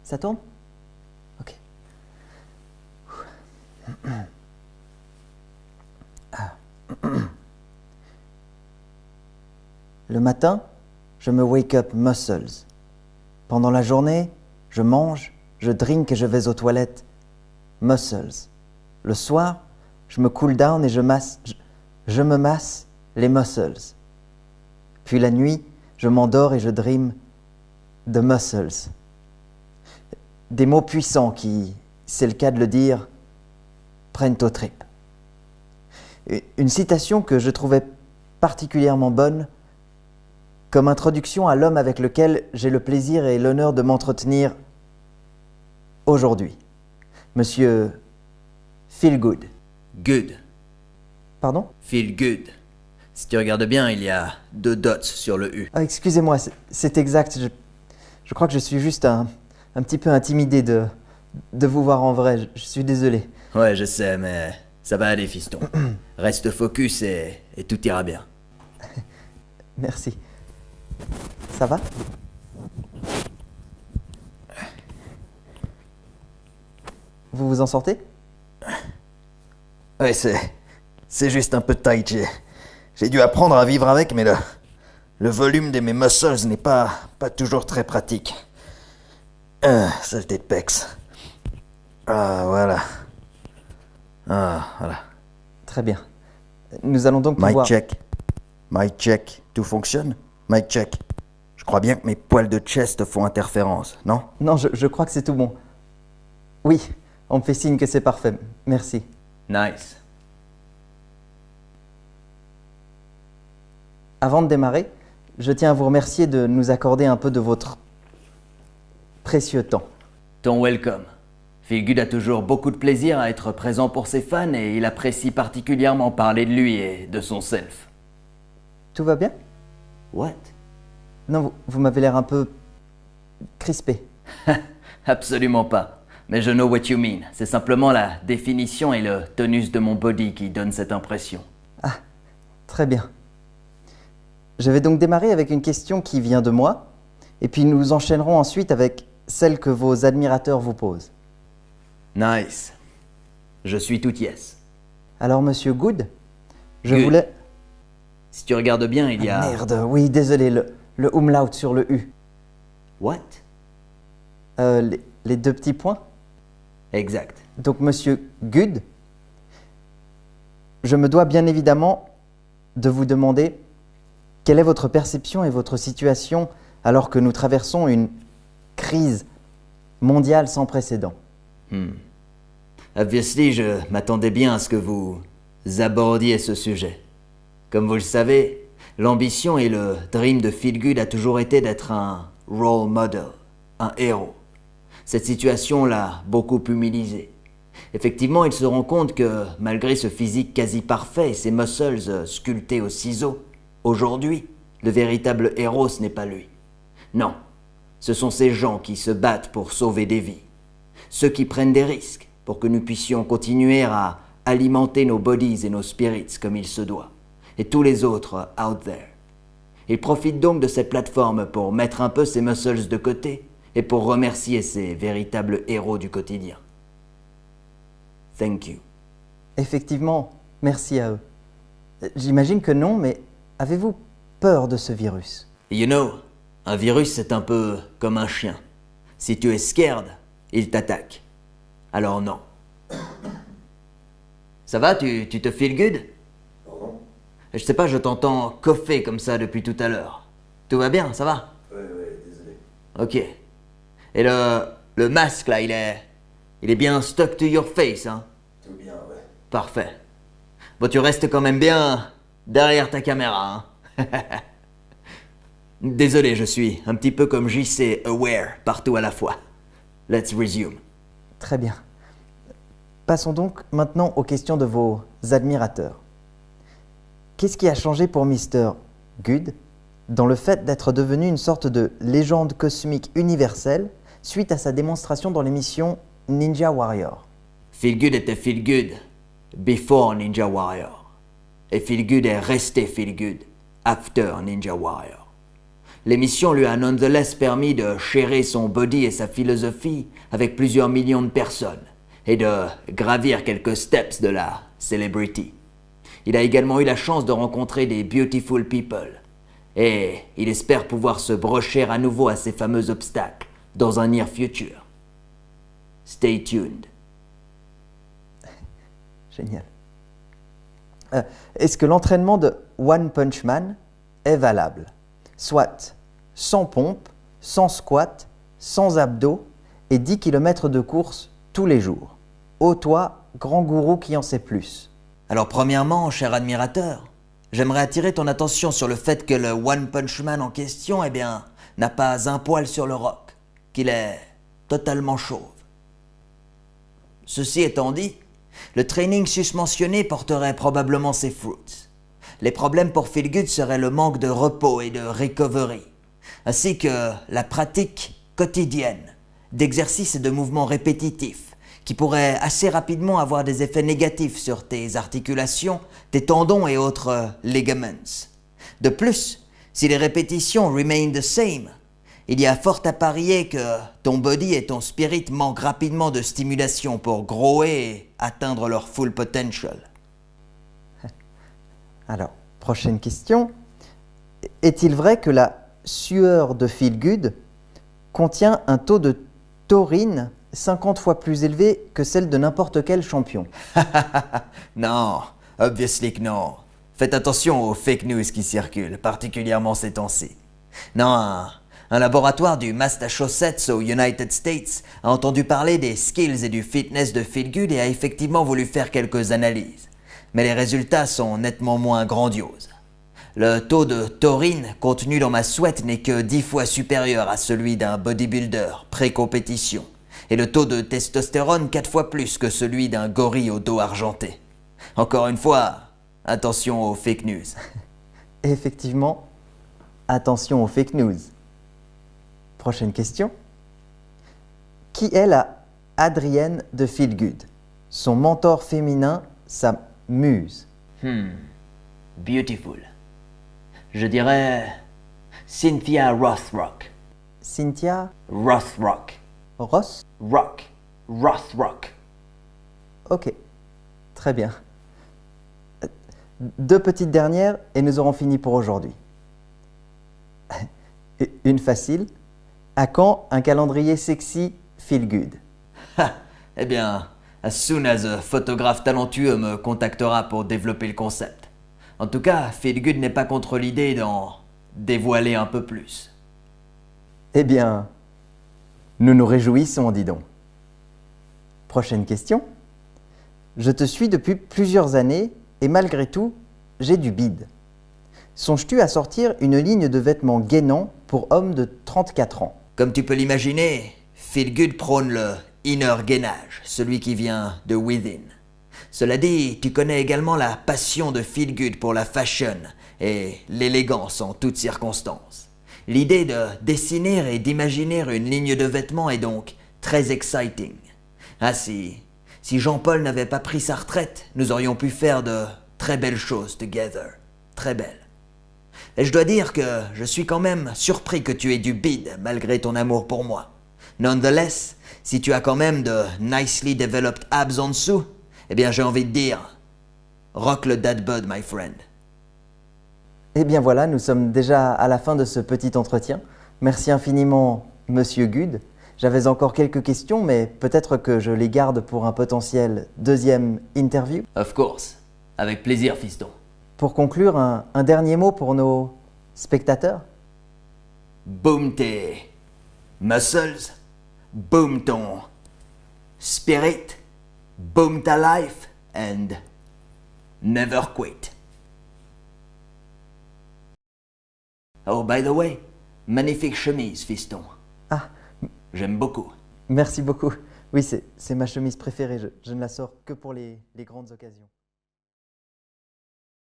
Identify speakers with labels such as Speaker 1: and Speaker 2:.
Speaker 1: Ça tourne? Ok. Le matin, je me wake up muscles. Pendant la journée, je mange, je drink et je vais aux toilettes muscles. Le soir, je me cool down et je me masse les muscles. Puis la nuit, je m'endors et je dream de muscles. Des mots puissants qui, c'est le cas de le dire, prennent aux tripes. Une citation que je trouvais particulièrement bonne comme introduction à l'homme avec lequel j'ai le plaisir et l'honneur de m'entretenir aujourd'hui. Monsieur Feelgood.
Speaker 2: Good.
Speaker 1: Pardon?
Speaker 2: Feel good. Si tu regardes bien, il y a 2 dots sur le U.
Speaker 1: Ah, excusez-moi, c'est exact. Je crois que je suis juste un petit peu intimidé de vous voir en vrai. Je suis désolé.
Speaker 2: Ouais, je sais, mais ça va aller, fiston. Reste focus et tout ira bien.
Speaker 1: Merci. Ça va? Vous vous en sortez?
Speaker 2: Ouais, c'est juste un peu tight. J'ai dû apprendre à vivre avec, mais le volume de mes muscles n'est pas toujours très pratique. Saleté de pecs. Ah, voilà. Ah, voilà.
Speaker 1: Très bien. Nous allons donc pouvoir...
Speaker 2: Mic check. Tout fonctionne? Mic check. Je crois bien que mes poils de chest font interférence, non?
Speaker 1: Non, je crois que c'est tout bon. Oui, on me fait signe que c'est parfait. Merci.
Speaker 2: Nice.
Speaker 1: Avant de démarrer, je tiens à vous remercier de nous accorder un peu de votre précieux temps.
Speaker 2: Ton welcome. Feelgood a toujours beaucoup de plaisir à être présent pour ses fans et il apprécie particulièrement parler de lui et de son self.
Speaker 1: Tout va bien?
Speaker 2: What?
Speaker 1: Non, vous m'avez l'air un peu crispé.
Speaker 2: Absolument pas. Mais je know what you mean. C'est simplement la définition et le tonus de mon body qui donnent cette impression.
Speaker 1: Ah, très bien. Je vais donc démarrer avec une question qui vient de moi, et puis nous enchaînerons ensuite avec celle que vos admirateurs vous posent.
Speaker 2: Nice. Je suis tout yes.
Speaker 1: Alors, monsieur Good, je
Speaker 2: Good.
Speaker 1: voulais...
Speaker 2: Si tu regardes bien, il y a...
Speaker 1: Merde, oui, désolé, le umlaut sur le U.
Speaker 2: What?
Speaker 1: Les 2 petits points.
Speaker 2: Exact.
Speaker 1: Donc, monsieur Good, je me dois bien évidemment de vous demander quelle est votre perception et votre situation alors que nous traversons une crise mondiale sans précédent.
Speaker 2: Obviously, je m'attendais bien à ce que vous abordiez ce sujet. Comme vous le savez, l'ambition et le dream de Feelgood a toujours été d'être un role model, un héros. Cette situation l'a beaucoup humilisé. Effectivement, il se rend compte que, malgré ce physique quasi parfait et ses muscles sculptés au ciseau, aujourd'hui, le véritable héros, ce n'est pas lui. Non, ce sont ces gens qui se battent pour sauver des vies. Ceux qui prennent des risques pour que nous puissions continuer à alimenter nos bodies et nos spirits comme il se doit. Et tous les autres out there. Il profite donc de cette plateforme pour mettre un peu ses muscles de côté et pour remercier ces véritables héros du quotidien. Thank you.
Speaker 1: Effectivement, merci à eux. J'imagine que non, mais avez-vous peur de ce virus?
Speaker 2: You know, un virus c'est un peu comme un chien. Si tu es scared, il t'attaque. Alors non. Ça va, tu te feel good?
Speaker 3: Pardon?
Speaker 2: Je sais pas, je t'entends coffer comme ça depuis tout à l'heure. Tout va bien, ça va?
Speaker 3: Ouais, désolé.
Speaker 2: Ok. Et le masque là, il est bien stuck to your face, hein?
Speaker 3: Tout bien, ouais.
Speaker 2: Parfait. Bon, tu restes quand même bien derrière ta caméra, hein? Désolé, je suis un petit peu comme JC, aware, partout à la fois. Let's resume.
Speaker 1: Très bien. Passons donc maintenant aux questions de vos admirateurs. Qu'est-ce qui a changé pour Mr. Good dans le fait d'être devenu une sorte de légende cosmique universelle suite à sa démonstration dans l'émission Ninja Warrior?
Speaker 2: Feel Good était Feel Good before Ninja Warrior. Et Feel Good est resté Feel Good after Ninja Warrior. l'émission lui a nonetheless permis de sharer son body et sa philosophie avec plusieurs millions de personnes et de gravir quelques steps de la celebrity. Il a également eu la chance de rencontrer des beautiful people et il espère pouvoir se brocher à nouveau à ces fameux obstacles dans un near future. Stay tuned.
Speaker 1: Génial. Est-ce que l'entraînement de One Punch Man est valable? Soit sans pompe, sans squat, sans abdos et 10 km de course tous les jours. Ô toi, grand gourou qui en sait plus.
Speaker 2: Alors premièrement, cher admirateur, j'aimerais attirer ton attention sur le fait que le One Punch Man en question, n'a pas un poil sur le roc, qu'il est totalement chauve. Ceci étant dit, le training susmentionné porterait probablement ses fruits. Les problèmes pour Feel Good seraient le manque de repos et de recovery, ainsi que la pratique quotidienne d'exercices et de mouvements répétitifs qui pourraient assez rapidement avoir des effets négatifs sur tes articulations, tes tendons et autres ligaments. De plus, si les répétitions remain the same, il y a fort à parier que ton body et ton spirit manquent rapidement de stimulation pour grower et atteindre leur full potential.
Speaker 1: Alors, prochaine question. Est-il vrai que la sueur de Feel Good contient un taux de taurine 50 fois plus élevé que celle de n'importe quel champion?
Speaker 2: Non, obviously que non. Faites attention aux fake news qui circulent, particulièrement ces temps-ci. Non, un laboratoire du Massachusetts aux United States a entendu parler des skills et du fitness de Feel Good et a effectivement voulu faire quelques analyses. Mais les résultats sont nettement moins grandioses. Le taux de taurine contenu dans ma sweat n'est que 10 fois supérieur à celui d'un bodybuilder pré-compétition et le taux de testostérone 4 fois plus que celui d'un gorille au dos argenté. Encore une fois, attention aux fake news.
Speaker 1: Effectivement, attention aux fake news. Prochaine question. Qui est la Adrienne de Feel Good? Son mentor féminin, sa muse.
Speaker 2: Beautiful. Je dirais Cynthia Rothrock.
Speaker 1: Cynthia
Speaker 2: Rothrock.
Speaker 1: Ross?
Speaker 2: Rothrock.
Speaker 1: Ok, très bien. Deux petites dernières et nous aurons fini pour aujourd'hui. Une facile. À quand un calendrier sexy Feel Good?
Speaker 2: Eh bien, as soon as a photographe talentueux me contactera pour développer le concept. En tout cas, Feel Good n'est pas contre l'idée d'en dévoiler un peu plus.
Speaker 1: Eh bien, nous nous réjouissons, dis donc. Prochaine question. Je te suis depuis plusieurs années et malgré tout, j'ai du bide. Songes-tu à sortir une ligne de vêtements gainants pour hommes de 34 ans?
Speaker 2: Comme tu peux l'imaginer, Feel Good prône le inner gainage, celui qui vient de within. Cela dit, tu connais également la passion de Feel Good pour la fashion et l'élégance en toutes circonstances. L'idée de dessiner et d'imaginer une ligne de vêtements est donc très exciting. Ah si Jean-Paul n'avait pas pris sa retraite, nous aurions pu faire de très belles choses together. Très belles. Et je dois dire que je suis quand même surpris que tu aies du bide malgré ton amour pour moi. Nonetheless, si tu as quand même de nicely developed abs en dessous, eh bien j'ai envie de dire, rock le dad bod, my friend.
Speaker 1: Eh bien voilà, nous sommes déjà à la fin de ce petit entretien. Merci infiniment, Monsieur Good. J'avais encore quelques questions, mais peut-être que je les garde pour un potentiel deuxième interview.
Speaker 2: Of course. Avec plaisir, fiston.
Speaker 1: Pour conclure, un dernier mot pour nos spectateurs.
Speaker 2: Boom tes muscles, boom ton spirit, boom ta life, and never quit. Oh, by the way, magnifique chemise, fiston.
Speaker 1: Ah,
Speaker 2: J'aime beaucoup.
Speaker 1: merci beaucoup. Oui, c'est ma chemise préférée. Je ne la sors que pour les grandes occasions.